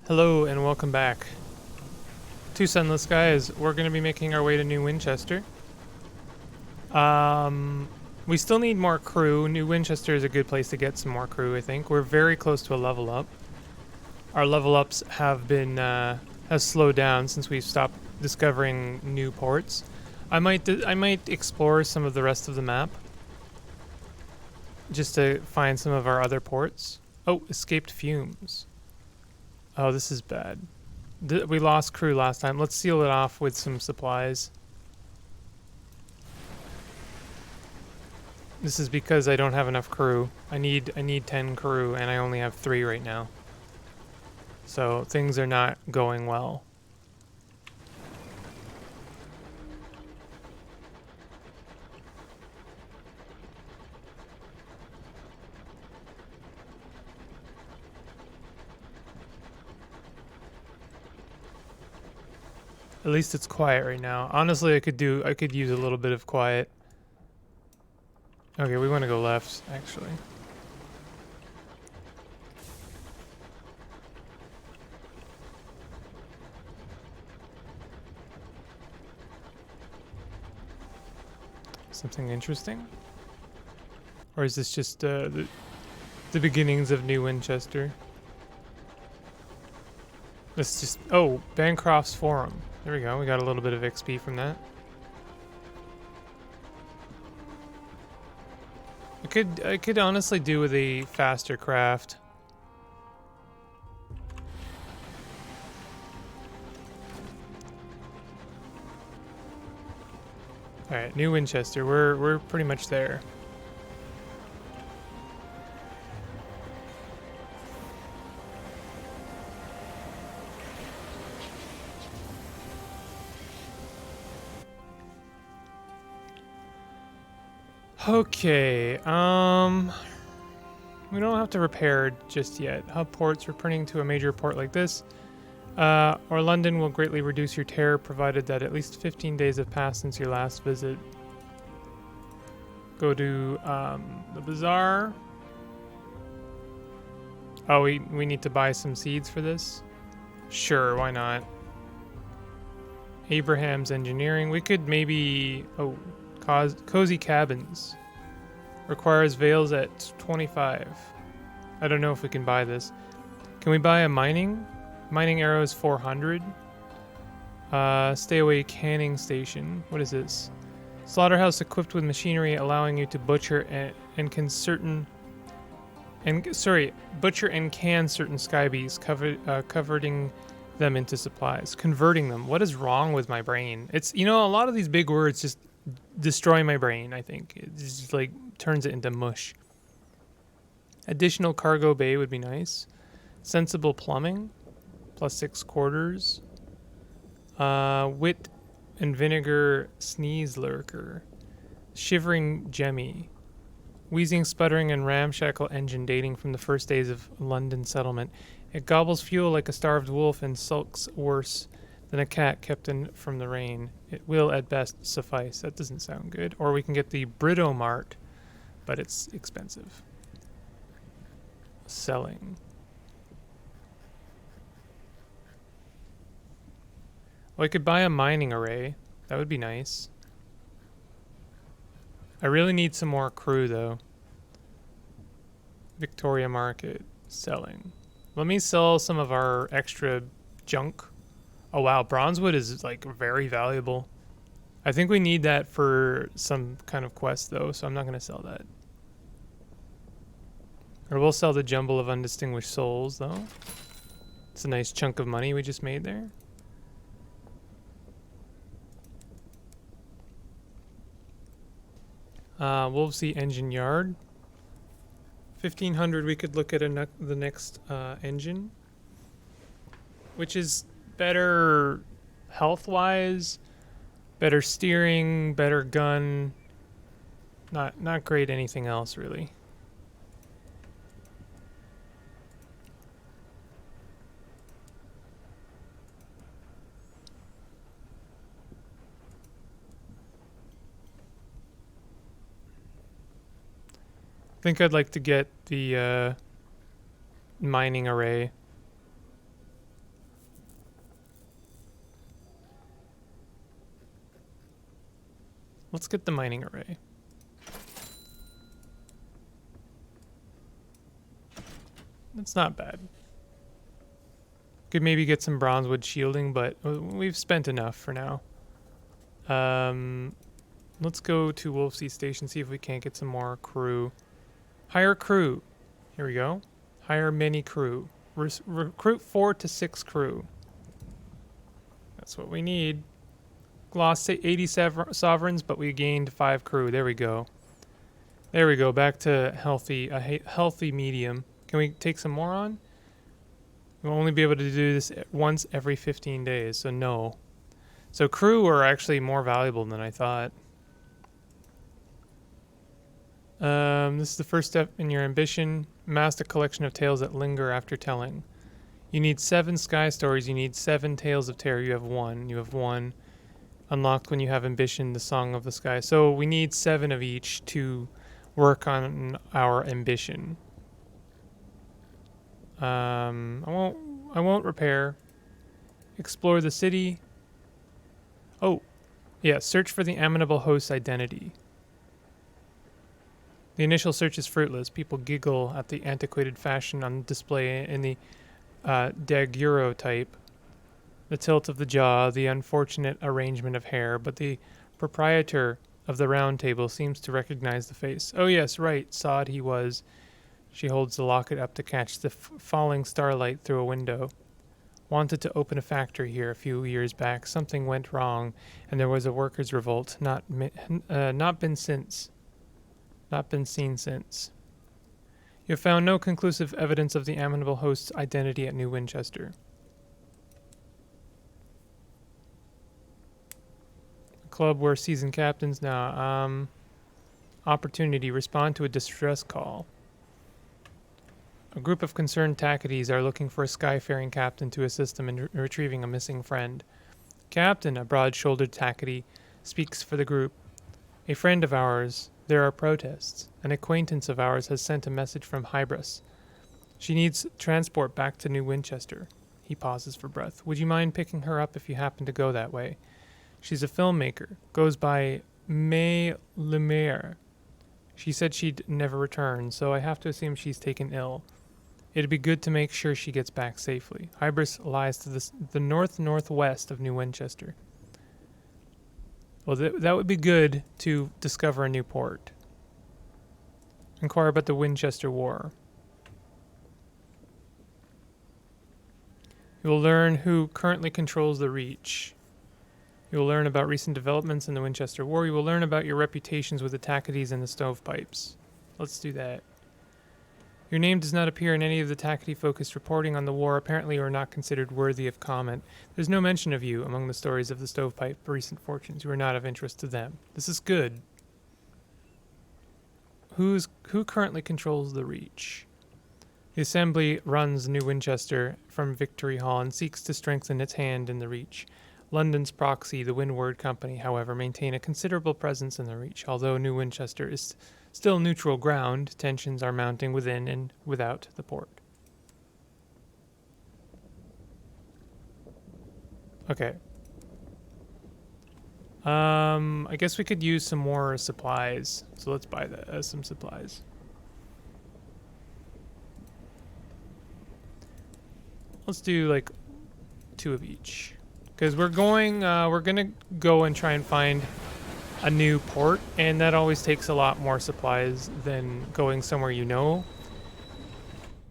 Hello and welcome back to Sunless, guys. We're going to be making our way to New Winchester. We still need more crew. New Winchester is a good place to get some more crew, I think. We're very close to a level up. Our level ups have been has slowed down since we've stopped discovering new ports. I might explore some of the rest of the map just to find some of our other ports. Oh, escaped fumes. Oh, this is bad. We lost crew last time. Let's seal it off with some supplies. This is because I don't have enough crew. I need 10 crew and I only have 3 right now. So things are not going well. At least it's quiet right now. Honestly, I could use a little bit of quiet. Okay, we want to go left, actually. Something interesting? Or is this just the beginnings of New Winchester? Let's just... Oh, Bancroft's Forum. There we go. We got a little bit of XP from that. I could honestly do with a faster craft. All right, New Winchester. We're pretty much there. Okay, we don't have to repair just yet. Hub ports returning to a major port like this. Or London will greatly reduce your terror provided that at least 15 days have passed since your last visit. Go to the bazaar. Oh, we need to buy some seeds for this? Sure, why not? Abraham's Engineering. We could maybe... Oh, Cozy Cabins. Requires veils at 25. I don't know if we can buy this. Can we buy a mining? Mining arrows 400. Stay away canning station. What is this? Slaughterhouse equipped with machinery allowing you to butcher and can can certain skybees, converting them into supplies. Converting them. What is wrong with my brain? It's, you know, a lot of these big words just destroy my brain, I think. It just like turns it into mush. Additional cargo bay would be nice. Sensible plumbing. +6 quarters. Wit and vinegar sneeze lurker. Shivering Jemmy. Wheezing, sputtering, and ramshackle engine dating from the first days of London settlement. It gobbles fuel like a starved wolf and sulks worse than a cat kept in from the rain. It will at best suffice. That doesn't sound good. Or we can get the Britomart, but it's expensive. Selling. Well, I could buy a mining array. That would be nice. I really need some more crew, though. Victoria Market. Selling. Let me sell some of our extra junk. Oh, wow. Bronzewood is, like, very valuable. I think we need that for some kind of quest, though, so I'm not going to sell that. Or we'll sell the jumble of undistinguished souls, though. It's a nice chunk of money we just made there. Wolvesey Engine Yard. 1,500, we could look at the next engine. Which is better health-wise, better steering, better gun. Not great anything else, really. I think I'd like to get the mining array. Let's get the mining array. That's not bad. Could maybe get some bronzewood shielding, but we've spent enough for now. Let's go to Wolfsea Station, see if we can't get some more crew. Hire crew. Here we go. Hire many crew. Recruit 4 to 6 crew. That's what we need. Lost 87 sovereigns, but we gained 5 crew. There we go. There we go. Back to healthy medium. Can we take some more on? We'll only be able to do this once every 15 days, so no. So crew are actually more valuable than I thought. This is the first step in your ambition. Amass a collection of tales that linger after telling. You need 7 sky stories. You need 7 tales of terror. You have 1. You have 1. Unlocked when you have ambition, the song of the sky. So we need 7 of each to work on our ambition. I won't repair. Explore the city. Oh, yeah, search for the amenable host's identity. The initial search is fruitless. People giggle at the antiquated fashion on display in the daguerreotype, the tilt of the jaw, the unfortunate arrangement of hair, but the proprietor of the round table seems to recognize the face. Oh yes, right, sod he was. She holds the locket up to catch the falling starlight through a window. Wanted to open a factory here a few years back. Something went wrong, and there was a workers' revolt. Not been seen since. You have found no conclusive evidence of the amenable host's identity at New Winchester. A club where seasoned captains now. Opportunity. Respond to a distress call. A group of concerned Tacketies are looking for a skyfaring captain to assist them in retrieving a missing friend. Captain, a broad-shouldered Tackety, speaks for the group. A friend of ours. There are protests. An acquaintance of ours has sent a message from Hybris. She needs transport back to New Winchester. He pauses for breath. Would you mind picking her up if you happen to go that way? She's a filmmaker. Goes by May Lumiere. She said she'd never return, so I have to assume she's taken ill. It'd be good to make sure she gets back safely. Hybris lies to the north-northwest of New Winchester. Well, that would be good to discover a new port. Inquire about the Winchester War. You will learn who currently controls the Reach. You will learn about recent developments in the Winchester War. You will learn about your reputations with the Tacketies and the Stovepipes. Let's do that. Your name does not appear in any of the Tackety-focused reporting on the war. Apparently you are not considered worthy of comment. There's no mention of you among the stories of the Stovepipe recent fortunes. You are not of interest to them. This is good. Who currently controls the Reach? The Assembly runs New Winchester from Victory Hall and seeks to strengthen its hand in the Reach. London's proxy, the Windward Company, however, maintain a considerable presence in the Reach. Although New Winchester is still neutral ground, tensions are mounting within and without the port. Okay. I guess we could use some more supplies. So let's buy some supplies. Let's do like 2 of each. Because we're gonna go and try and find a new port, and that always takes a lot more supplies than going somewhere you know.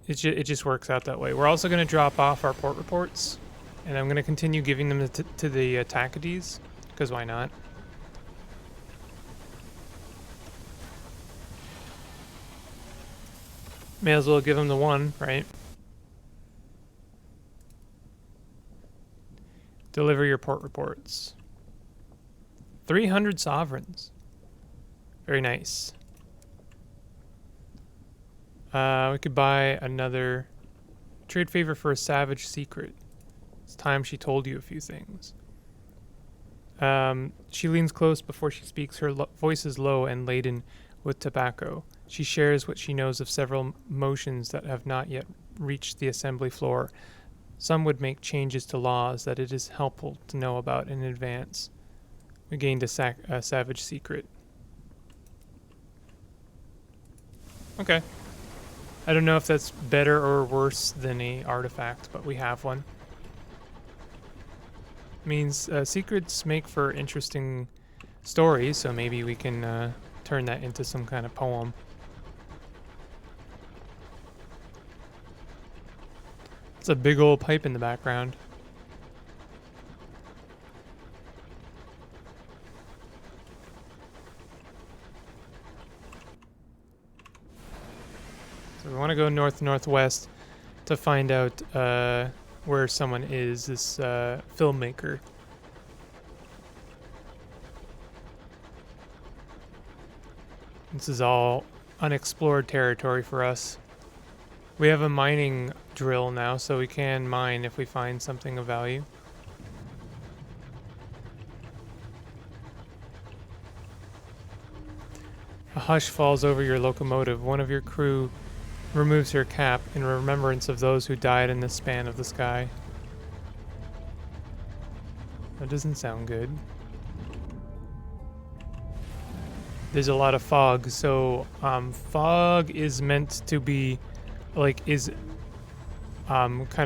It just works out that way. We're also gonna drop off our port reports, and I'm gonna continue giving them to the Tacketies, because why not? May as well give them the 1, right? Deliver your port reports. 300 sovereigns. Very nice. We could buy another trade favor for a savage secret. It's time she told you a few things. She leans close before she speaks. Her voice is low and laden with tobacco. She shares what she knows of several motions that have not yet reached the assembly floor. Some would make changes to laws that it is helpful to know about in advance. We gained a savage secret. Okay. I don't know if that's better or worse than a artifact, but we have one. Means secrets make for interesting stories, so maybe we can turn that into some kind of poem. It's a big old pipe in the background. So we want to go north-northwest to find out where someone is, this filmmaker. This is all unexplored territory for us. We have a mining drill now, so we can mine if we find something of value. A hush falls over your locomotive. One of your crew removes her cap in remembrance of those who died in the span of the sky. That doesn't sound good. There's a lot of fog, so fog is meant to be kind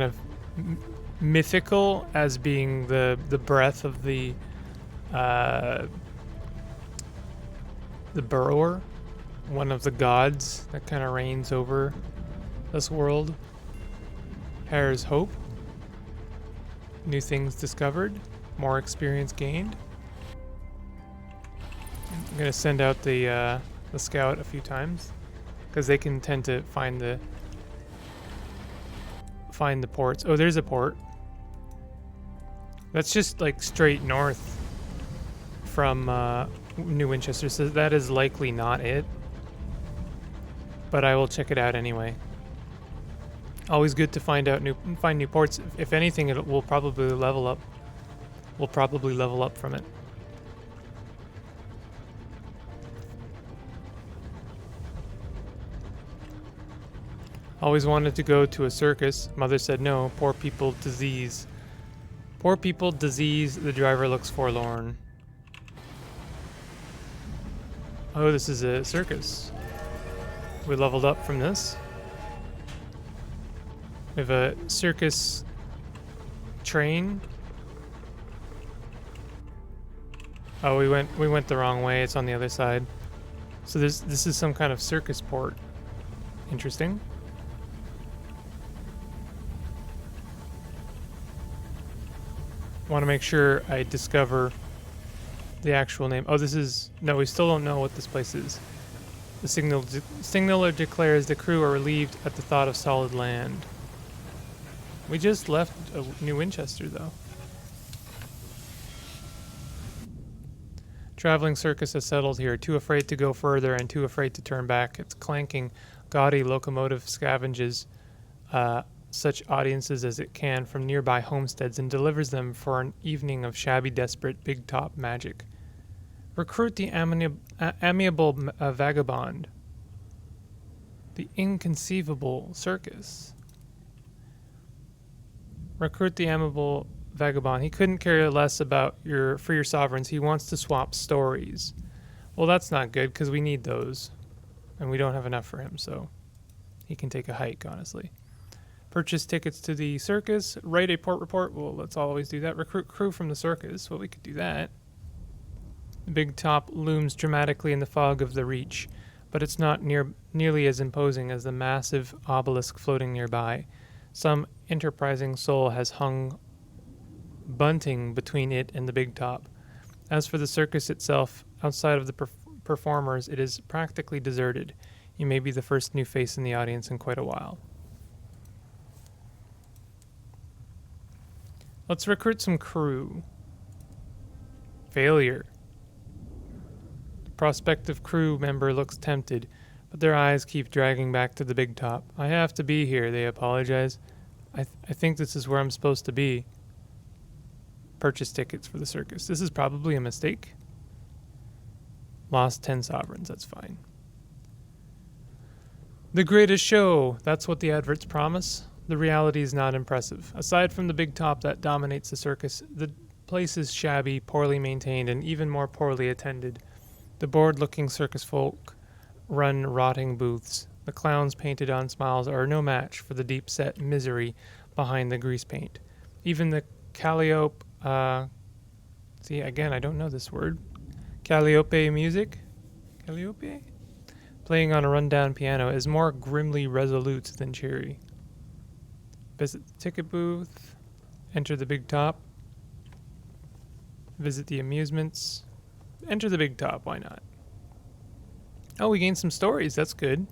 of mythical as being the breath of the burrower, one of the gods that kind of reigns over this world. Hare's hope. New things discovered. More experience gained. I'm gonna send out the scout a few times because they can tend to find the ports. Oh, there's a port. That's just like straight north from New Winchester, so that is likely not it. But I will check it out anyway. Always good to find new ports. If anything, it will probably level up. We'll probably level up from it. Always wanted to go to a circus. Mother said no. Poor people, disease. Poor people, disease. The driver looks forlorn. Oh, this is a circus. We leveled up from this. We have a circus train. Oh, we went the wrong way. It's on the other side. So this is some kind of circus port. Interesting. Want to make sure I discover the actual name. Oh, this is... No, we still don't know what this place is. The signaler declares the crew are relieved at the thought of solid land. We just left New Winchester, though. Traveling circus has settled here, too afraid to go further and too afraid to turn back. Its clanking, gaudy locomotive scavenges such audiences as it can from nearby homesteads and delivers them for an evening of shabby, desperate, big-top magic. Recruit the amiable vagabond. The inconceivable circus. Recruit the amiable vagabond. He couldn't care less about your sovereigns. He wants to swap stories. Well, that's not good because we need those. And we don't have enough for him, so he can take a hike, honestly. Purchase tickets to the circus. Write a port report. Well, let's always do that. Recruit crew from the circus. Well, we could do that. The big top looms dramatically in the fog of the reach, but it's not nearly as imposing as the massive obelisk floating nearby. Some enterprising soul has hung bunting between it and the big top. As for the circus itself, outside of the performers, it is practically deserted. You may be the first new face in the audience in quite a while. Let's recruit some crew. Failure. The prospective crew member looks tempted, but their eyes keep dragging back to the big top. I have to be here, they apologize. I think this is where I'm supposed to be. Purchase tickets for the circus. This is probably a mistake. Lost 10 sovereigns, that's fine. The greatest show, that's what the adverts promise. The reality is not impressive. Aside from the big top that dominates the circus, place is shabby, poorly maintained, and even more poorly attended. The bored-looking circus folk run rotting booths. The clowns painted on smiles are no match for the deep-set misery behind the grease paint. Even the calliope, see, again, I don't know this word. Calliope music? Calliope? Playing on a rundown piano is more grimly resolute than cheery. Visit the ticket booth. Enter the big top. Visit the amusements. Enter the big top, why not? Oh, we gained some stories, that's good.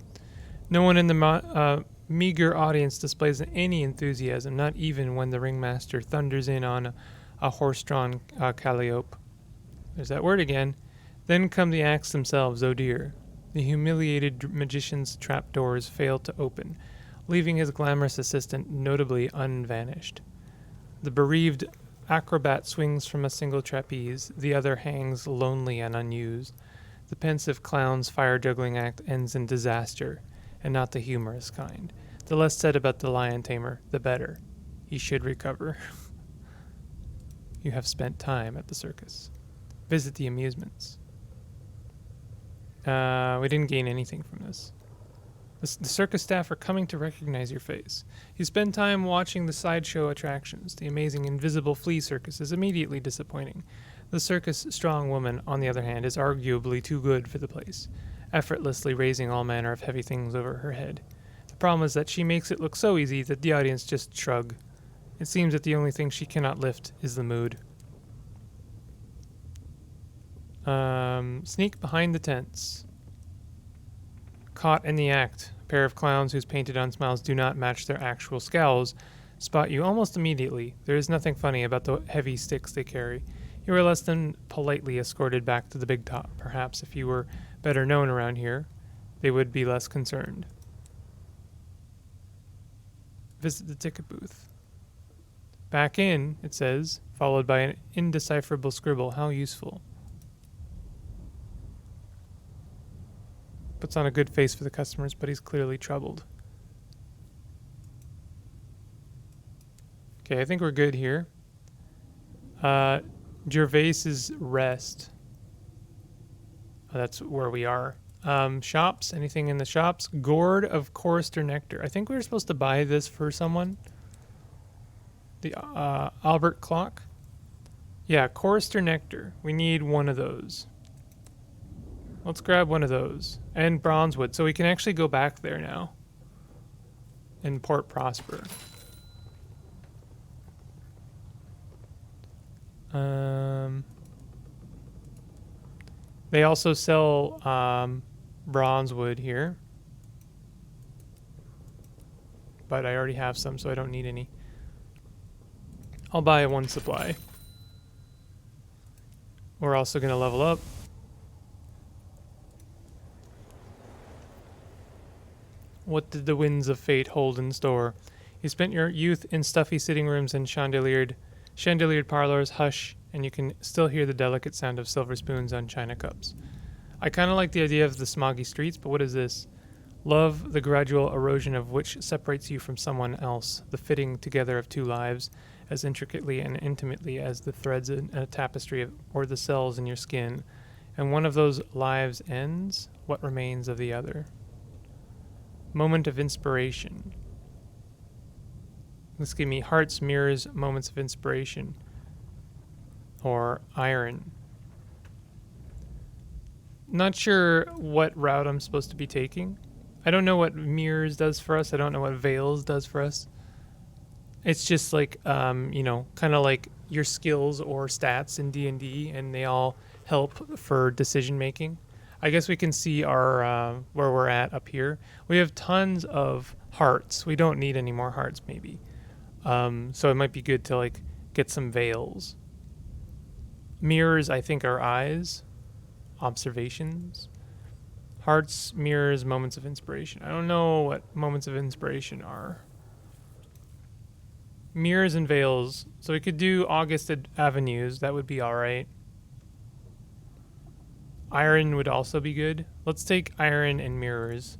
No one in the meager audience displays any enthusiasm, not even when the ringmaster thunders in on a horse-drawn calliope. There's that word again. Then come the acts themselves, oh dear. The humiliated magician's trapdoors fail to open, leaving his glamorous assistant notably unvanished. The bereaved acrobat swings from a single trapeze, the other hangs lonely and unused. The pensive clown's fire-juggling act ends in disaster, and not the humorous kind. The less said about the lion tamer, the better. He should recover. You have spent time at the circus. Visit the amusements. We didn't gain anything from this. The circus staff are coming to recognize your face. You spend time watching the sideshow attractions. The amazing invisible flea circus is immediately disappointing. The circus strong woman, on the other hand, is arguably too good for the place, effortlessly raising all manner of heavy things over her head. The problem is that she makes it look so easy that the audience just shrug. It seems that the only thing she cannot lift is the mood. Sneak behind the tents. Caught in the act, a pair of clowns whose painted-on smiles do not match their actual scowls spot you almost immediately. There is nothing funny about the heavy sticks they carry. You are less than politely escorted back to the big top. Perhaps if you were better known around here, they would be less concerned. Visit the ticket booth. Back in, it says, followed by an indecipherable scribble. How useful. Puts on a good face for the customers, but he's clearly troubled. Okay, I think we're good here. Gervais's Rest. Oh, that's where we are. Shops, anything in the shops? Gourd of Chorister Nectar. I think we were supposed to buy this for someone. The Albert Clock. Yeah, Chorister Nectar. We need one of those. Let's grab one of those. And Bronzewood, so we can actually go back there now. In Port Prosper. They also sell Bronzewood here. But I already have some, so I don't need any. I'll buy one supply. We're also going to level up. What did the winds of fate hold in store? You spent your youth in stuffy sitting rooms and chandeliered parlors, hush, and you can still hear the delicate sound of silver spoons on china cups. I kind of like the idea of the smoggy streets, but what is this? Love, the gradual erosion of which separates you from someone else, the fitting together of two lives, as intricately and intimately as the threads in a tapestry or the cells in your skin. And one of those lives ends, what remains of the other? Moment of inspiration. This give me hearts, mirrors, moments of inspiration. Or iron. Not sure what route I'm supposed to be taking. I don't know what mirrors does for us. I don't know what veils does for us. It's just like, kind of like your skills or stats in D&D, and they all help for decision making. I guess we can see our where we're at up here. We have tons of hearts. We don't need any more hearts, maybe. So it might be good to like get some veils. Mirrors, I think, are eyes. Observations. Hearts, mirrors, moments of inspiration. I don't know what moments of inspiration are. Mirrors and veils. So we could do August Avenues. That would be all right. Iron would also be good. Let's take iron and mirrors.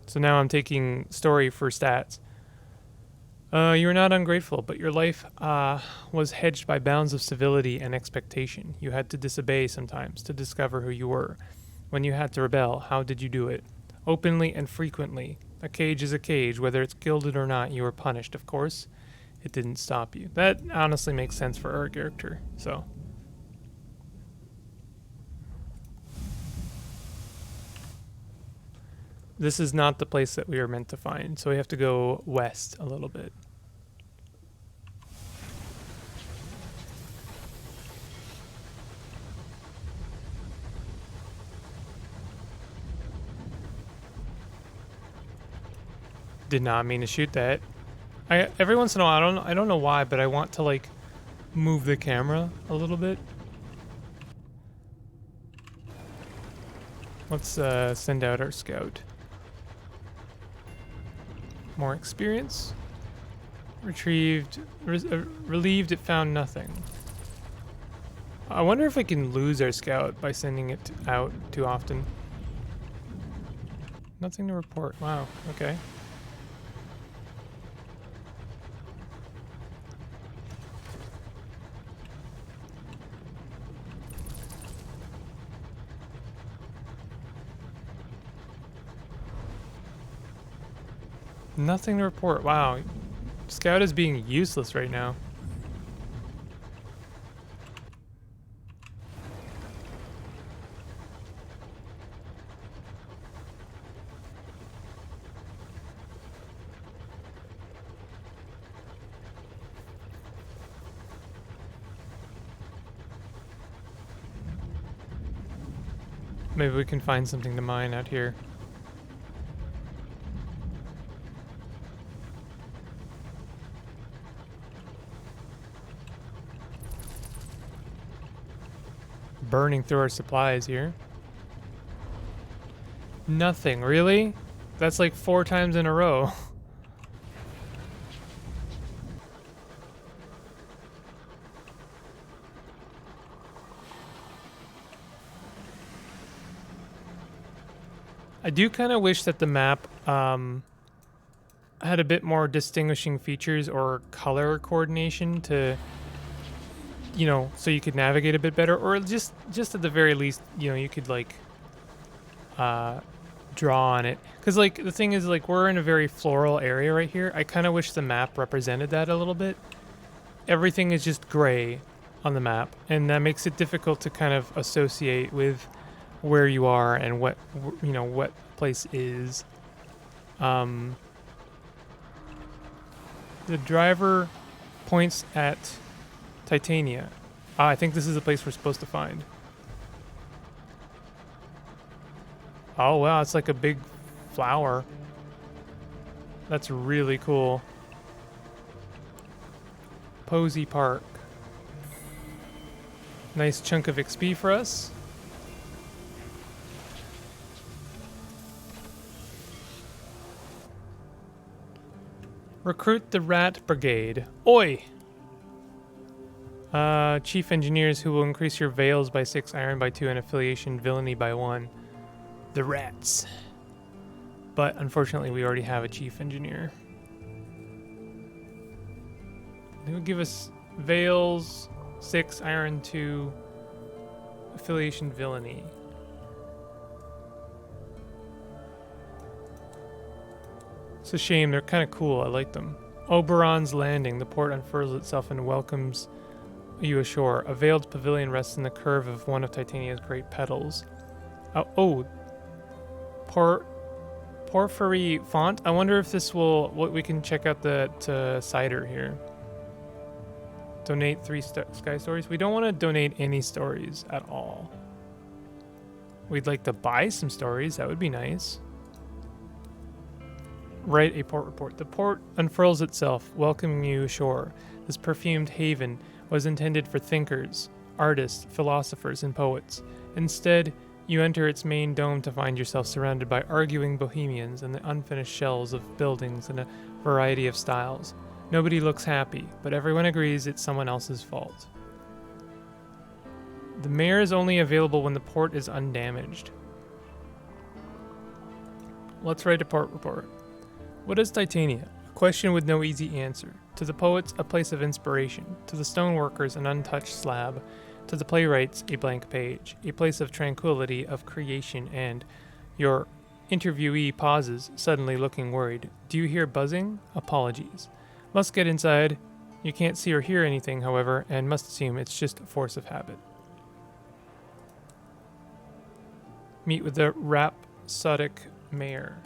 So now I'm taking story for stats. You were not ungrateful, but your life was hedged by bounds of civility and expectation. You had to disobey sometimes to discover who you were. When you had to rebel, how did you do it? Openly and frequently. A cage is a cage. Whether it's gilded or not, you were punished, of course. It didn't stop you. That honestly makes sense for our character, so. This is not the place that we were meant to find, so we have to go west a little bit. Did not mean to shoot that. Every once in a while, I don't know why, but I want to like move the camera a little bit. Let's send out our scout. More experience. Retrieved, relieved it found nothing. I wonder if I can lose our scout by sending it out too often. Nothing to report. Wow, okay. Nothing to report. Wow. Scout is being useless right now. Maybe we can find something to mine out here. Burning through our supplies here. Nothing, really? That's like 4 times in a row. I do kind of wish that the map had a bit more distinguishing features or color coordination to, you know, so you could navigate a bit better, or just at the very least, you know, you could like draw on it. Because like the thing is, like, we're in a very floral area right here. I kind of wish the map represented that a little bit. Everything is just gray on the map, and that makes it difficult to kind of associate with where you are and what, you know, what place is. The driver points at Titania. I think this is the place we're supposed to find. Oh wow, it's like a big flower. That's really cool. Posey Park. Nice chunk of XP for us. Recruit the Rat Brigade. Oi! Chief Engineers who will increase your veils by 6, iron by 2, and affiliation villainy by 1. The Rats. But unfortunately, we already have a Chief Engineer. They will give us veils, 6, iron 2, affiliation villainy. It's a shame, they're kind of cool, I like them. Oberon's Landing. The port unfurls itself and welcomes you ashore. A veiled pavilion rests in the curve of one of Titania's great petals. Porphyry font. I wonder if this will... we can check out the cider here. Donate 3 sky stories. We don't want to donate any stories at all. We'd like to buy some stories. That would be nice. Write a port report. The port unfurls itself, welcoming you ashore. This perfumed haven was intended for thinkers, artists, philosophers, and poets. Instead, you enter its main dome to find yourself surrounded by arguing bohemians and the unfinished shells of buildings in a variety of styles. Nobody looks happy, but everyone agrees it's someone else's fault. The mayor is only available when the port is undamaged. Let's write a port report. What is Titania? A question with no easy answer. To the poets, a place of inspiration. To the stoneworkers, an untouched slab. To the playwrights, a blank page. A place of tranquility, of creation, and your interviewee pauses, suddenly looking worried. Do you hear buzzing? Apologies. Must get inside. You can't see or hear anything, however, and must assume it's just force of habit. Meet with the rhapsodic mayor.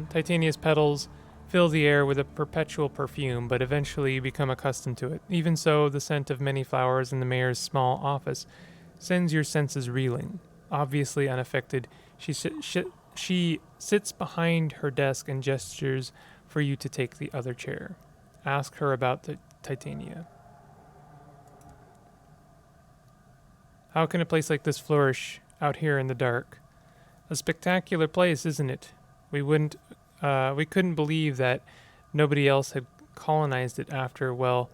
Titania's petals fill the air with a perpetual perfume, but eventually you become accustomed to it. Even so, the scent of many flowers in the mayor's small office sends your senses reeling. Obviously unaffected, she sits behind her desk and gestures for you to take the other chair. Ask her about the Titania. How can a place like this flourish out here in the dark? A spectacular place, isn't it? We couldn't believe that nobody else had colonized it after, well,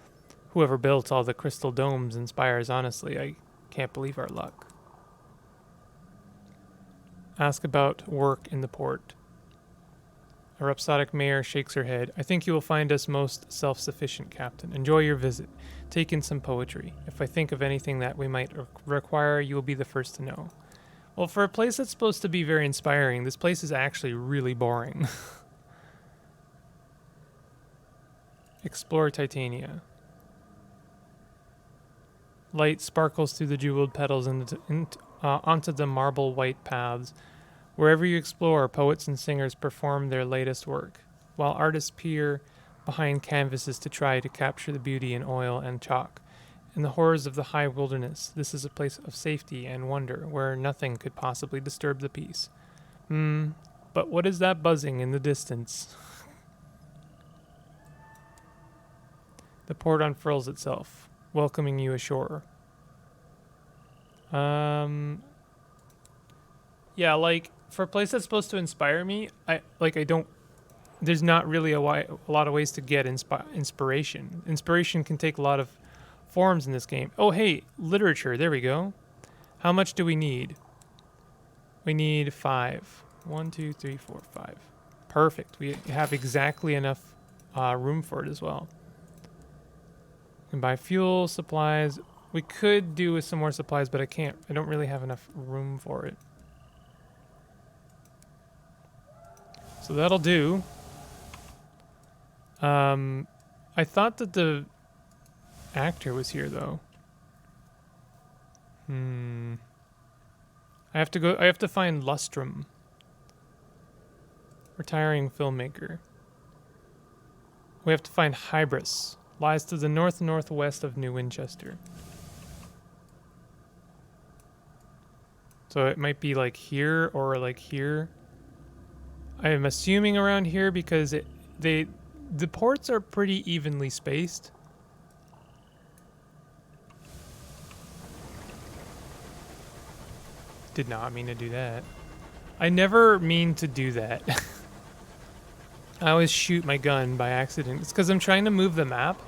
whoever built all the crystal domes and spires. Honestly, I can't believe our luck. Ask about work in the port. A rhapsodic mayor shakes her head. I think you will find us most self-sufficient, Captain. Enjoy your visit. Take in some poetry. If I think of anything that we might require, you will be the first to know. Well, for a place that's supposed to be very inspiring, this place is actually really boring. Explore Titania. Light sparkles through the jeweled petals onto the marble white paths. Wherever you explore, poets and singers perform their latest work, while artists peer behind canvases to try to capture the beauty in oil and chalk. In the horrors of the high wilderness, this is a place of safety and wonder, where nothing could possibly disturb the peace. But what is that buzzing in the distance? The port unfurls itself, welcoming you ashore. Yeah, like, for a place that's supposed to inspire me, there's not really a lot of ways to get inspiration. Inspiration can take a lot of forms in this game. Oh, hey, literature, there we go. How much do we need? We need 5. 1, 2, 3, 4, 5. Perfect. We have exactly enough room for it as well. We can buy fuel, supplies. We could do with some more supplies, but I can't. I don't really have enough room for it. So that'll do. I thought that the actor was here, though. I have to find Lustrum. Retiring filmmaker. We have to find Hybris. Lies to the northwest of New Winchester. So it might be like here or like here. I am assuming around here because the ports are pretty evenly spaced. Did not mean to do that. I never mean to do that. I always shoot my gun by accident. It's because I'm trying to move the map.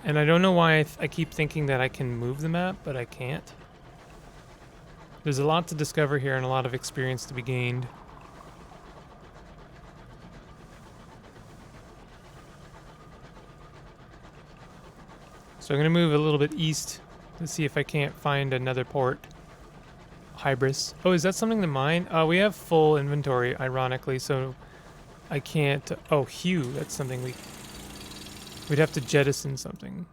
And I don't know why I keep thinking that I can move the map, but I can't. There's a lot to discover here and a lot of experience to be gained. So I'm going to move a little bit east to see if I can't find another port. Hybris. Oh, is that something to mine? We have full inventory, ironically, so I can't... Oh, Hue. That's something we'd have to jettison something.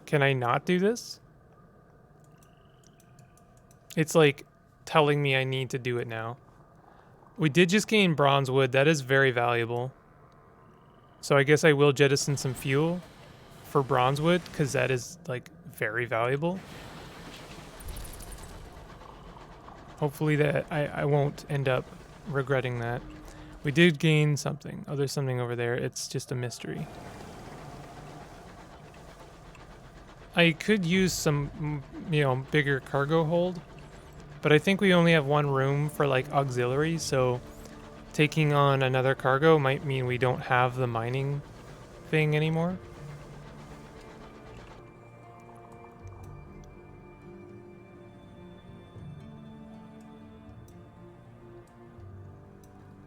Can I not do this? It's like telling me I need to do it now. We did just gain bronze wood. That is very valuable. So I guess I will jettison some fuel for bronze wood, because that is, like, very valuable. Hopefully that I won't end up regretting that. We did gain something. Oh, there's something over there. It's just a mystery. I could use some, bigger cargo hold. But I think we only have one room for, like, auxiliary, so taking on another cargo might mean we don't have the mining thing anymore.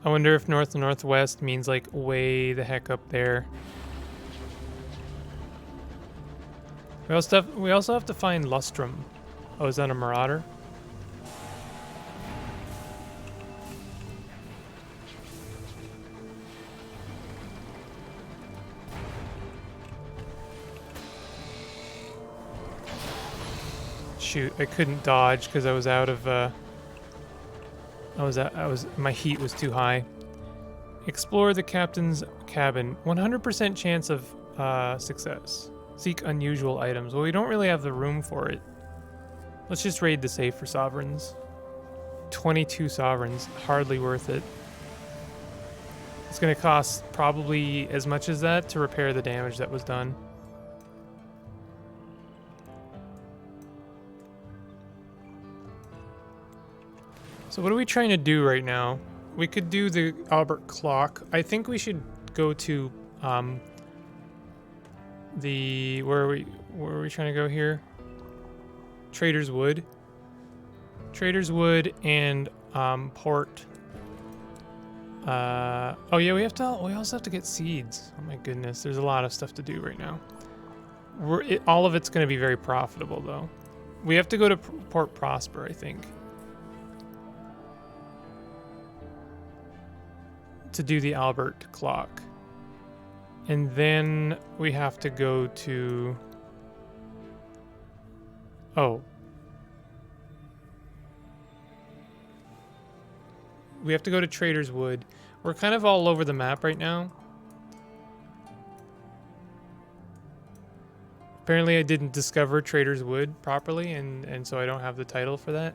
I wonder if north and northwest means like way the heck up there. We also have to find Lustrum. Oh, is that a marauder? Shoot, I couldn't dodge because I was out of my heat was too high. Explore the captain's cabin. 100% chance of success. Seek unusual items. Well, we don't really have the room for it. Let's just raid the safe for sovereigns. 22 sovereigns. Hardly worth it. It's going to cost probably as much as that to repair the damage that was done. So what are we trying to do right now? We could do the Albert clock. I think we should go to where are we trying to go here? Trader's Wood. Trader's Wood and Port. Oh yeah, we also have to get seeds. Oh my goodness, there's a lot of stuff to do right now. All of it's going to be very profitable though. We have to go to Port Prosper, I think, to do the Albert clock. And then we have to go to... Oh. We have to go to Trader's Wood. We're kind of all over the map right now. Apparently I didn't discover Trader's Wood properly, and so I don't have the title for that.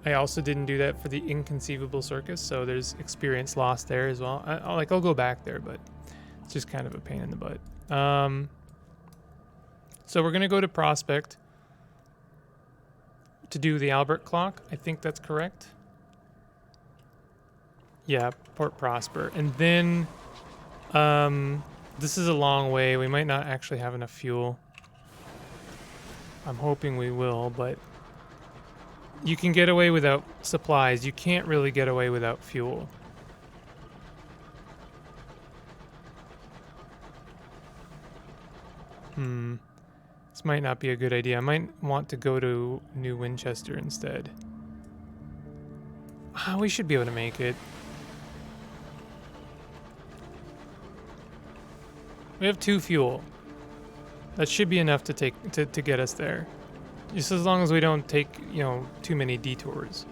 I also didn't do that for the Inconceivable Circus, so there's experience lost there as well. I'll go back there, but it's just kind of a pain in the butt. So we're going to go to Prospect to do the Albert clock. I think that's correct. Yeah, Port Prosper. And then this is a long way. We might not actually have enough fuel. I'm hoping we will, but you can get away without supplies. You can't really get away without fuel. This might not be a good idea. I might want to go to New Winchester instead. We should be able to make it. We have 2 fuel. That should be enough to get us there. Just as long as we don't take, too many detours.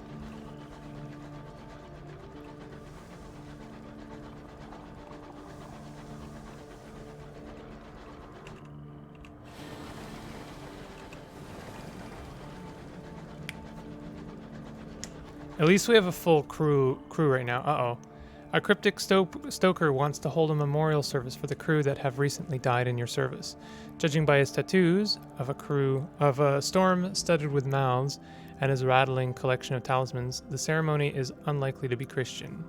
At least we have a full crew right now. Uh-oh. A cryptic stoker wants to hold a memorial service for the crew that have recently died in your service. Judging by his tattoos of a storm studded with mouths and his rattling collection of talismans, the ceremony is unlikely to be Christian.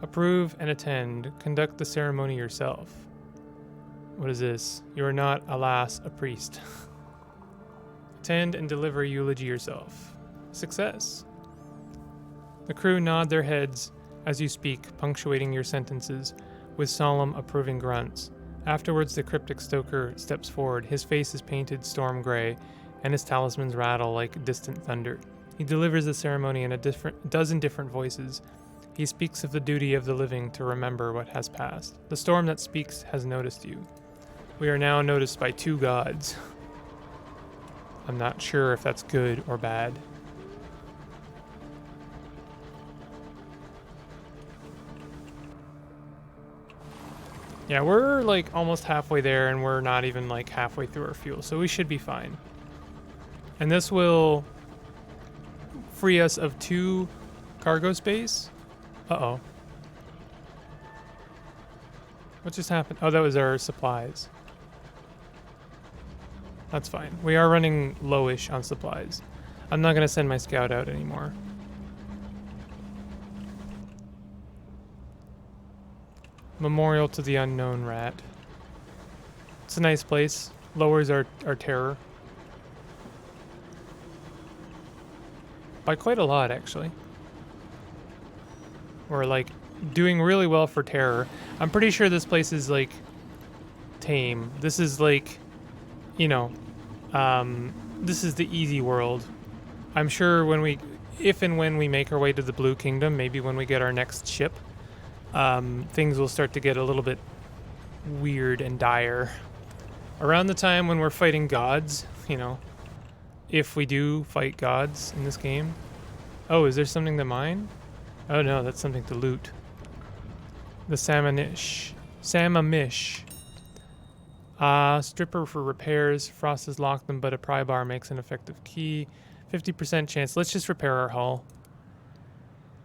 Approve and attend. Conduct the ceremony yourself. What is this? You are not, alas, a priest. Attend and deliver eulogy yourself. Success. The crew nod their heads as you speak, punctuating your sentences with solemn, approving grunts. Afterwards, the cryptic stoker steps forward. His face is painted storm gray, and his talismans rattle like distant thunder. He delivers the ceremony in a dozen different voices. He speaks of the duty of the living to remember what has passed. The storm that speaks has noticed you. We are now noticed by 2 gods. I'm not sure if that's good or bad. Yeah, we're like almost halfway there, and we're not even like halfway through our fuel, so we should be fine. And this will free us of 2 cargo space. Uh-oh. What just happened? Oh, that was our supplies. That's fine. We are running lowish on supplies. I'm not going to send my scout out anymore. Memorial to the Unknown Rat. It's a nice place. Lowers our terror. by quite a lot, actually. We're, like, doing really well for terror. I'm pretty sure this place is, like, tame. This is, like, you know, this is the easy world. I'm sure when we, if and when we make our way to the Blue Kingdom, maybe when we get our next ship, things will start to get a little bit weird and dire. Around the time when we're fighting gods, you know, if we do fight gods in this game. Oh, is there something to mine? Oh no, that's something to loot. The Samamish. Stripper for repairs. Frost has locked them, but a pry bar makes an effective key. 50% chance. Let's just repair our hull.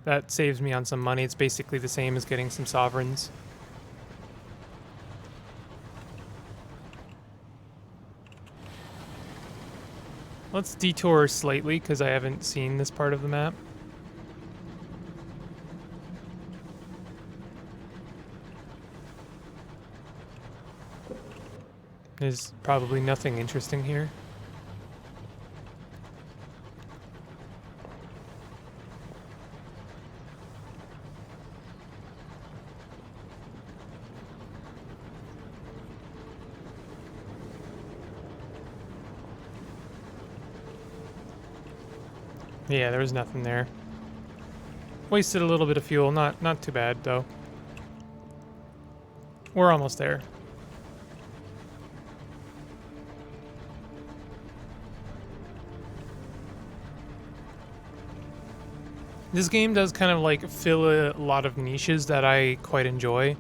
That saves me on some money. It's basically the same as getting some sovereigns. Let's detour slightly because I haven't seen this part of the map. There's probably nothing interesting here. Yeah, there was nothing there. Wasted a little bit of fuel, not too bad though. We're almost there. This game does kind of like fill a lot of niches that I quite enjoy.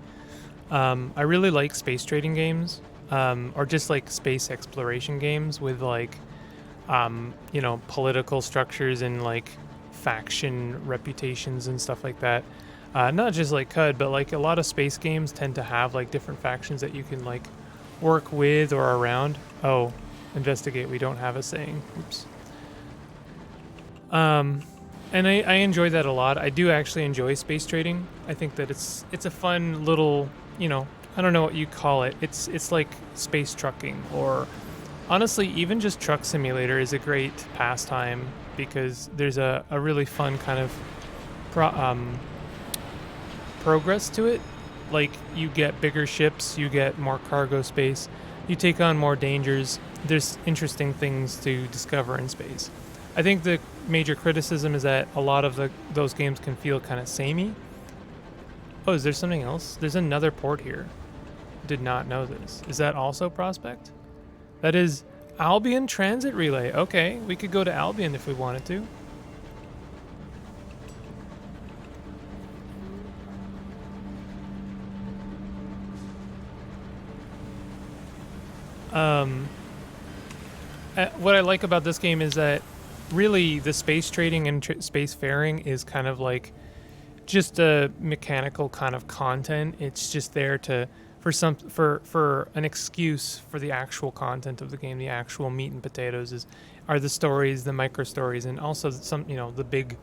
I really like space trading games, or just like space exploration games with like, you know, political structures and like faction reputations and stuff like that. Not just like CUD, but like a lot of space games tend to have like different factions that you can like work with or around. Oh, investigate. We don't have a saying. Oops. And I enjoy that a lot. I do actually enjoy space trading. I think that it's a fun little, you know, I don't know what you call it. It's like space trucking, or honestly, even just truck simulator is a great pastime because there's a really fun kind of progress to it. Like you get bigger ships, you get more cargo space, you take on more dangers. There's interesting things to discover in space. I think the major criticism is that a lot of those games can feel kind of samey. Oh, is there something else? There's another port here. Did not know this. Is that also Prospect? That is Albion Transit Relay. Okay, we could go to Albion if we wanted to. What I like about this game is that really the space trading and space faring is kind of like just a mechanical kind of content. It's just there to for an excuse for the actual content of the game. The actual meat and potatoes are the stories, the micro stories, and also some, you know, the big,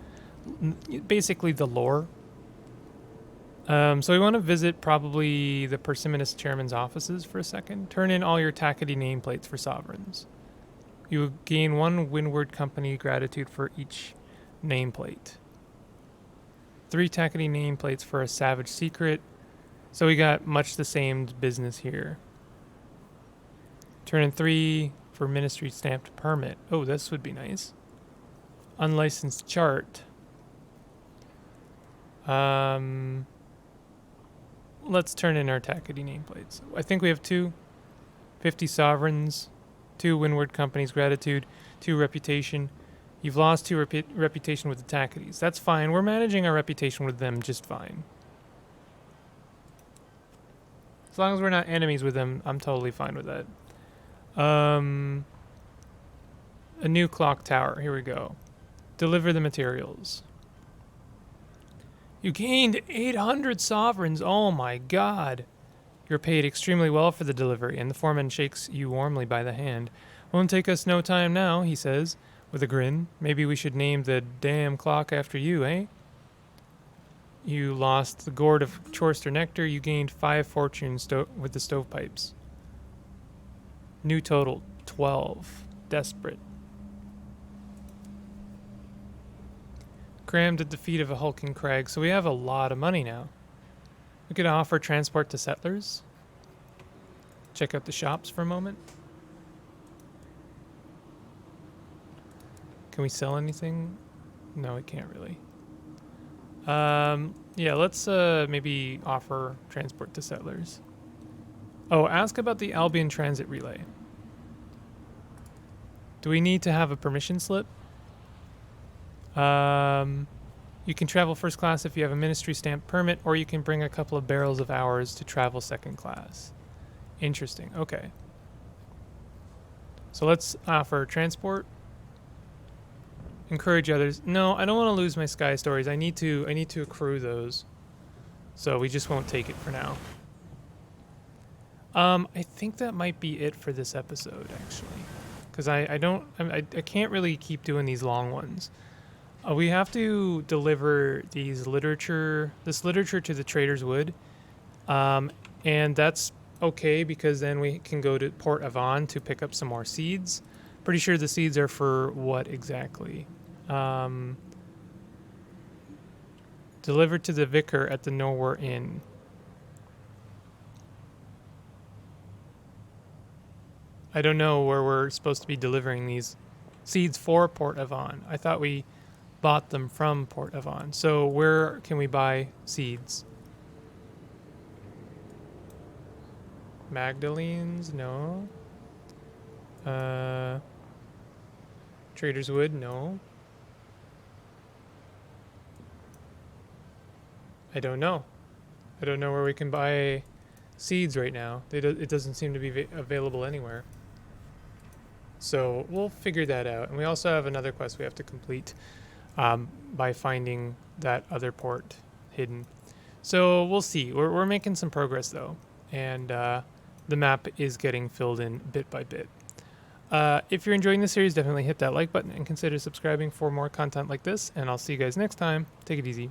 basically the lore. So we want to visit probably the Persimmon Chairman's offices for a second. Turn in all your Tackety nameplates for sovereigns. You gain 1 Windward Company gratitude for each nameplate. 3 Tackety nameplates for a Savage Secret. So we got much the same business here. Turn in 3 for Ministry Stamped Permit. Oh, this would be nice. Unlicensed Chart. Let's turn in our Tackety nameplates. I think we have 2. 50 sovereigns. 2 Windward Company's gratitude, 2 reputation. You've lost 2 reputation with the Tacketies. That's fine. We're managing our reputation with them just fine. As long as we're not enemies with them, I'm totally fine with that. A new clock tower. Here we go. Deliver the materials. You gained 800 sovereigns. Oh my god. You're paid extremely well for the delivery, and the foreman shakes you warmly by the hand. Won't take us no time now, he says, with a grin. Maybe we should name the damn clock after you, eh? You lost the gourd of Chorster Nectar. You gained 5 fortunes with the stovepipes. New total, 12. Desperate. Crammed at the feet of a hulking crag. So we have a lot of money now. We could offer transport to settlers. Check out the shops for a moment. Can we sell anything? No, we can't really. Yeah, let's maybe offer transport to settlers. Oh, ask about the Albion Transit Relay. Do we need to have a permission slip? You can travel first class if you have a ministry stamp permit, or you can bring a couple of barrels of hours to travel second class. Interesting. Okay. So let's offer transport. Encourage others. No, I don't want to lose my sky stories. I need to accrue those. So we just won't take it for now. I think that might be it for this episode, actually, because I can't really keep doing these long ones. We have to deliver this literature to the Trader's Wood, and that's okay because then we can go to Port Avon to pick up some more seeds. Pretty sure the seeds are for what exactly? Delivered to the vicar at the Nowhere Inn. I don't know where we're supposed to be delivering these seeds for Port Avon. I thought we bought them from Port Avon. So where can we buy seeds? Magdalene's? No. Trader's Wood? No. I don't know. I don't know where we can buy seeds right now. It doesn't seem to be available anywhere. So we'll figure that out. And we also have another quest we have to complete by finding that other port hidden. So we'll see. We're making some progress though. And the map is getting filled in bit by bit. If you're enjoying the series, definitely hit that like button and consider subscribing for more content like this. And I'll see you guys next time. Take it easy.